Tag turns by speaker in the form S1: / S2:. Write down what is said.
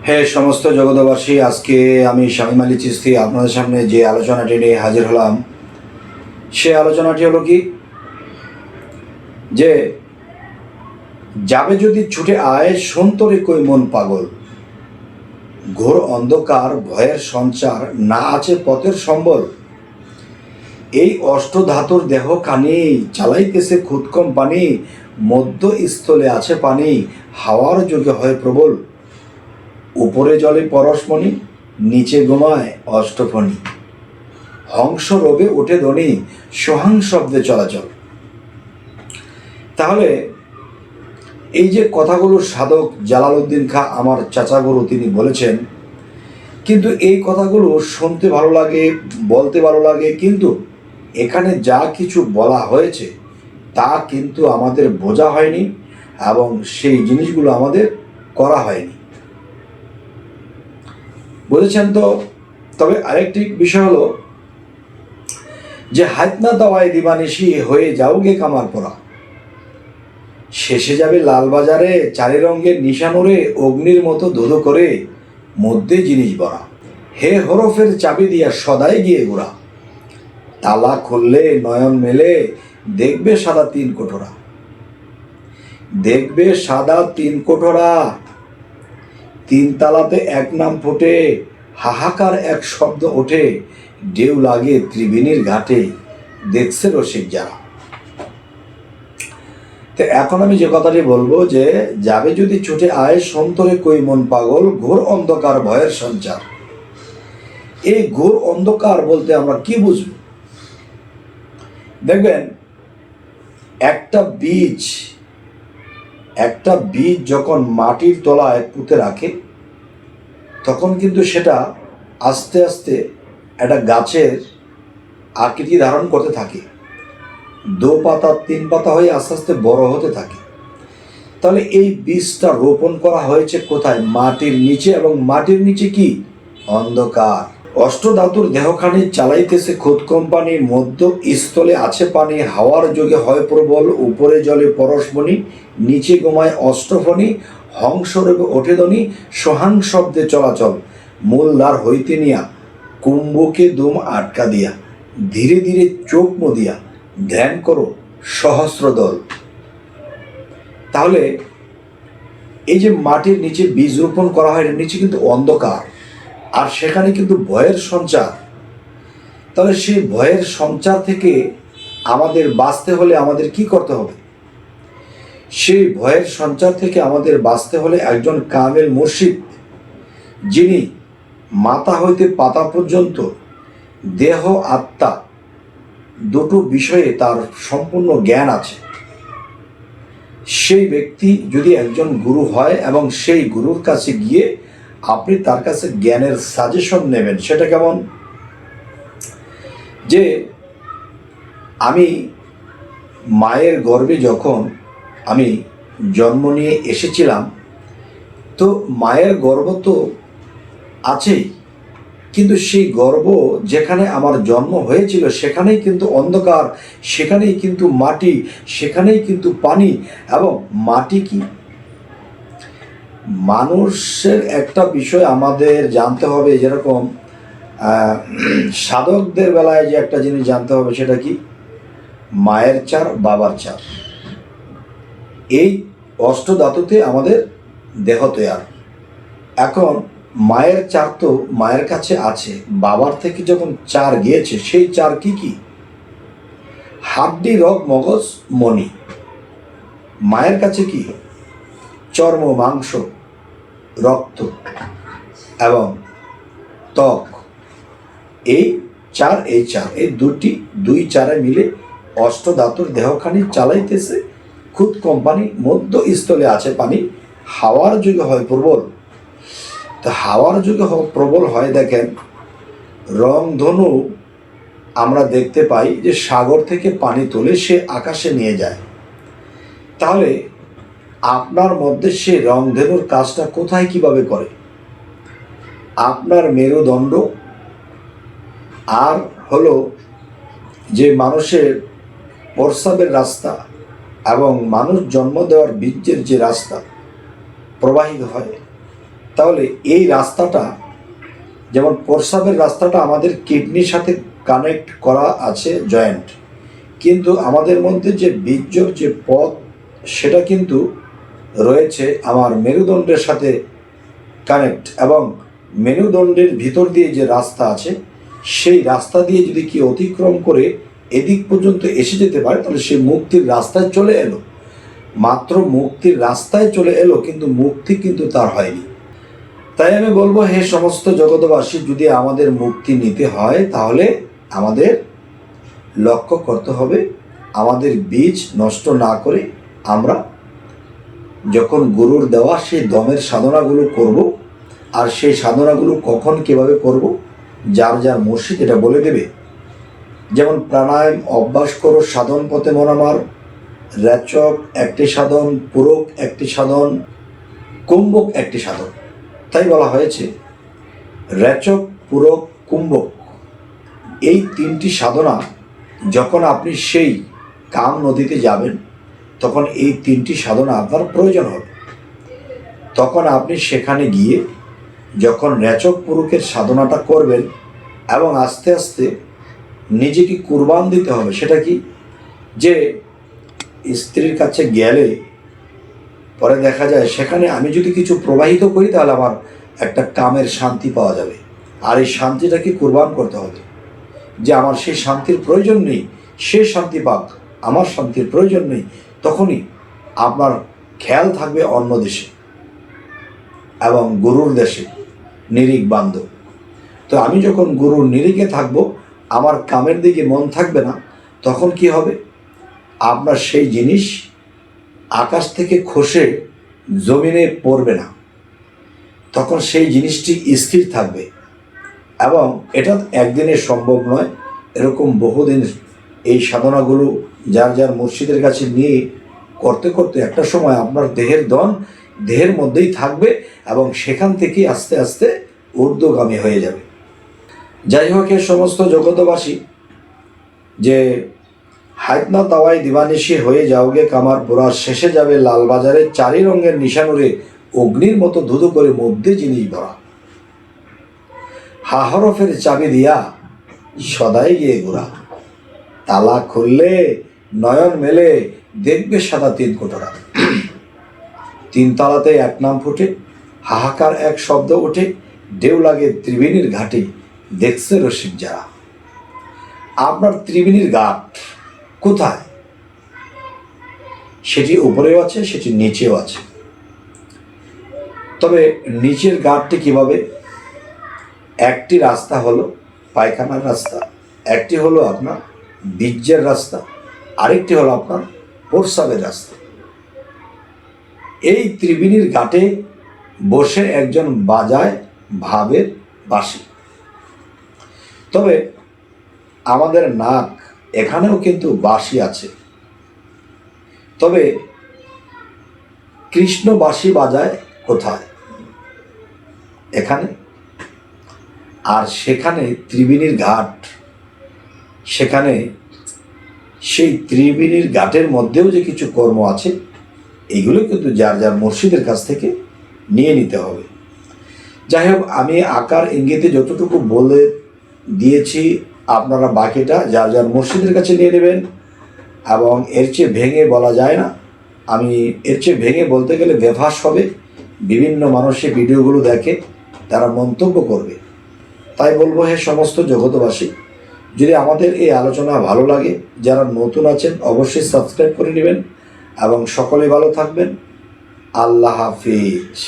S1: হে সমস্ত জগতবাসী, আজকে আমি শামীম আলী চিশতি আপনাদের সামনে যে আলোচনাটি নিয়ে হাজির হলাম, সে আলোচনাটি হলো কি যে যাবে যদি ছুটে আয় সন্তরে কই মন পাগল, ঘোর অন্ধকার ভয়ের সঞ্চার, না আছে পথের সম্বল। এই অষ্টধাতুর দেহ কানি, চালাইতেছে খুদকম পানি, মধ্য স্থলে আছে পানি, হাওয়ার যোগে হয় প্রবল। উপরে জলে পরশমণি, নিচে ঘুমায় অষ্টফণি, হংস রবে ওঠে ধ্বনি, সোহাং শব্দে চলাচল। তাহলে এই যে কথাগুলো সাধক জালালউদ্দিন খাঁ, আমার চাচাগুরু, তিনি বলেছেন, কিন্তু এই কথাগুলো শুনতে ভালো লাগে, বলতে ভালো লাগে, কিন্তু এখানে যা কিছু বলা হয়েছে তা কিন্তু আমাদের বোঝা হয়নি এবং সেই জিনিসগুলো আমাদের করা হয়নি। বুঝেছেন তো? তবে আরেকটি বিষয় হলো যে হাতনা দাওয়ায় দিবানিশি হয়ে যাওগে কামার পরা, শেষে যাবে লালবাজারে চারি রঙের নিশানুরে, অগ্নির মতো ধুধু করে মধ্যে জিনিস ভরা। হে হরফের চাবি দিয়া সদাই গিয়ে ঘোরা, তালা খুললে নয়ন মেলে দেখবে সাদা তিন কোঠরা, দেখবে সাদা তিন কোঠরা, তিন তালাতে এক নাম ফোটে, হাহাকার এক শব্দ ওঠে, ঢেউ লাগে ত্রিবেণীর ঘাটে, দেখছে রসিক যারা। তো এখন আমি যে কথাটি বলবো যে যাবে যদি ছুটে আয় সন্তরে কই মন পাগল, ঘোর অন্ধকার ভয়ের সঞ্চার। এই ঘোর অন্ধকার বলতে আমরা কি বুঝব? দেখবেন, একটা বীজ যখন মাটির তলায় পুঁতে রাখে তখন কিন্তু সেটা আস্তে আস্তে একটা গাছের আকৃতি ধারণ করতে থাকে, 2 পাতা 3 পাতা হয়ে আস্তে আস্তে বড় হতে থাকে। তাহলে এই বীজটা রোপণ করা হয়েছে কোথায়? মাটির নিচে। এবং মাটির নিচে কি? অন্ধকার। অষ্টধাতুর দেহখানি চালাইতেছে খুদ কোম্পানি, মধ্য স্থলে আছে পানি, হাওয়ার যোগে হয় প্রবল, উপরে জলে পরশমণি, নিচে গোমায় অষ্টফণি, হংসরূপে ওঠে ধ্বনি, সোহাং শব্দে চলাচল। মূল দ্বার হইতে নিয়া কুম্ভকে দুম আটকা দিয়া, ধীরে ধীরে চোখ মুদিয়া ধ্যান করো সহস্র দল। তাহলে এই যে মাটির নিচে বীজ রোপণ করা হয়, নিচে কিন্তু অন্ধকার, আর সেখানে কিন্তু ভয়ের সঞ্চার। তাহলে সেই ভয়ের সঞ্চার থেকে আমাদের বাঁচতে হলে আমাদের কি করতে হবে? সেই ভয়ের সঞ্চার থেকে আমাদের বাঁচতে হলে একজন কামেল মুর্শিদ, যিনি মাথা হইতে পাতা পর্যন্ত দেহ আত্মা দুটো বিষয়ে তার সম্পূর্ণ জ্ঞান আছে, সেই ব্যক্তি যদি একজন গুরু হয় এবং সেই গুরুর কাছে গিয়ে আপনি তার কাছে জ্ঞানের সাজেশন নেবেন। সেটা কেমন? যে আমি মায়ের গর্ভে যখন আমি জন্ম নিয়ে এসেছিলাম, তো মায়ের গর্ভ তো আছেই, কিন্তু সেই গর্ভ যেখানে আমার জন্ম হয়েছিল সেখানেই কিন্তু অন্ধকার, সেখানেই কিন্তু মাটি, সেখানেই কিন্তু পানি। এবং মাটি কি? মানুষের একটা বিষয় আমাদের জানতে হবে, যেরকম সাধকদের বেলায় যে একটা জিনিস জানতে হবে, সেটা কি? মায়ের চার, বাবার চার। এই অষ্টধাতুতে আমাদের দেহ তৈয়ার। এখন মায়ের চার তো মায়ের কাছে আছে, বাবার থেকে যখন চার গিয়েছে, সেই চার কি কি? হাড্ডি, রগ, মগজ, মণি। মায়ের কাছে কি? চর্ম, মাংস, রক্ত এবং ত্বক। এই চার, এই দুই চারে মিলে অষ্টধাতুর দেহখানি চালাইতেছে খুদ কোম্পানি, মধ্য স্থলে আছে পানি, হাওয়ার যুগে হয় প্রবল। তো হাওয়ার যুগে প্রবল হয়, দেখেন রংধনু আমরা দেখতে পাই যে সাগর থেকে পানি তুলে সে আকাশে নিয়ে যায়। তাহলে আপনার মধ্যে সে রংধনুর কাজটা কোথায় কিভাবে করে? আপনার মেরুদণ্ড আর হলো যে মানুষের প্রস্রাবের রাস্তা এবং মানুষ জন্ম দেওয়ার বীর্যের যে রাস্তা প্রবাহিত হয়, তাহলে এই রাস্তাটা, যেমন প্রস্রাবের রাস্তাটা আমাদের কিডনির সাথে কানেক্ট করা আছে, জয়েন্ট, কিন্তু আমাদের মধ্যে যে বীর্যর যে পথ সেটা কিন্তু রয়েছে আমার মেরুদণ্ডের সাথে কানেক্ট, এবং মেরুদণ্ডের ভিতর দিয়ে যে রাস্তা আছে সেই রাস্তা দিয়ে যদি কি অতিক্রম করে এদিক পর্যন্ত এসে যেতে পারে, তাহলে সে মুক্তির রাস্তায় চলে এলো। মাত্র মুক্তির রাস্তায় চলে এলো, কিন্তু মুক্তি কিন্তু তার হয়নি। তাই আমি বলবো, হে সমস্ত জগৎবাসী, যদি আমাদের মুক্তি নিতে হয় তাহলে আমাদের লক্ষ্য করতে হবে আমাদের বীজ নষ্ট না করে আমরা যখন গুরুর দেওয়া সেই দমের সাধনাগুলো করব, আর সেই সাধনাগুলো কখন কিভাবে করব যার যার মুর্শিদ এটা বলে দেবে। যেমন প্রাণায়াম অভ্যাস করো, সাধন পথে মন আমার, রেচক একটি সাধন, পূরক একটি সাধন, কুম্ভক একটি সাধন। তাই বলা হয়েছে রেচক, পূরক, কুম্ভক, এই তিনটি সাধনা যখন আপনি সেই কাম নদীতে যাবেন তখন এই তিনটি সাধনা আপনার প্রয়োজন হবে। তখন আপনি সেখানে গিয়ে যখন রেচক পুরুষের সাধনাটা করবেন এবং আস্তে আস্তে নিজেকে কুরবান দিতে হবে। সেটা কি, যে স্ত্রীর কাছে গেলে পরে দেখা যায় সেখানে আমি যদি কিছু প্রবাহিত করি তাহলে আমার একটা কামের শান্তি পাওয়া যাবে, আর এই শান্তিটাকে কুরবান করতে হবে। যে আমার সেই শান্তির প্রয়োজন নেই, সে শান্তি পাক, আমার শান্তির প্রয়োজন নেই, তখনই আপনার খেয়াল থাকবে অন্য দেশে এবং গুরুর দেশে, নিরিখ বান্ধব। তো আমি যখন গুরুর নিরিখে থাকব, আমার কামের দিকে মন থাকবে না, তখন কি হবে, আপনার সেই জিনিস আকাশ থেকে খসে জমিনে পড়বে না, তখন সেই জিনিসটি স্থির থাকবে। এবং এটা একদিনে সম্ভব নয়, এরকম বহুদিন এই সাধনাগুলো যার যার মুর্শিদের কাছে নিয়ে করতে করতে একটা সময় আপনার দেহের দন দেহের মধ্যেই থাকবে এবং সেখান থেকে আস্তে আস্তে ঊর্ধ্বগামী হয়ে যাবে। যাই হোক, এ সমস্ত জগতবাসী, যে হায়তনা তাওয়াই দিবানিশি হয়ে যাওগে কামার পুরা, শেষে যাবে লালবাজারে চারি রঙের নিশানুরে অগ্নির মতো ধুধু করে মধ্যে জিনিস ভরা, হাহরফের চাবি দিয়া সদাই গিয়ে ঘোরা, তালা খুললে নয়ন মেলে দেখবে সাদা তিন কোটরা, তিন তালাতে এক নাম ফুটে, হাহাকার এক শব্দ ওঠে, ঢেউ লাগে ত্রিবেণীর ঘাটে, দেখছে রসিক যারা। আপনার ত্রিবেণীর ঘাট কোথায়? সেটি উপরেও আছে, সেটি নিচেও আছে। তবে নিচের ঘাটটি কিভাবে? একটি রাস্তা হলো পায়খানার রাস্তা, একটি হলো আপনার বীর্যের রাস্তা, আরেকটি হলো আপনার প্রস্রাবের রাস্তা। এই ত্রিবেণীর ঘাটে বসে একজন বাজায় ভাবের বাঁশি। তবে আমাদের নাক, এখানেও কিন্তু বাঁশি আছে। তবে কৃষ্ণ বাঁশি বাজায় কোথায়? এখানে। আর সেখানে ত্রিবেণীর ঘাট, সেখানে সেই ত্রিবেণীর ঘাটের মধ্যেও যে কিছু কর্ম আছে, এইগুলো কিন্তু যার যার মুর্শিদের কাছ থেকে নিয়ে নিতে হবে। যাই হোক, আমি আকার ইঙ্গিতে যতটুকু বলে দিয়েছি, আপনারা বাকিটা যার যার মুর্শিদের কাছে নিয়ে নেবেন। এবং এর চেয়ে ভেঙে বলা যায় না, আমি এর চেয়ে ভেঙে বলতে গেলে বেফাস হবে। বিভিন্ন মানুষের ভিডিওগুলো দেখে, তারা মন্তব্য করবে। তাই বলবো, হে সমস্ত জগতবাসী, যদি আমাদের এই আলোচনা ভালো লাগে, যারা নতুন আছেন অবশ্যই সাবস্ক্রাইব করে নেবেন এবং সকলে ভালো থাকবেন। আল্লাহ হাফিজ।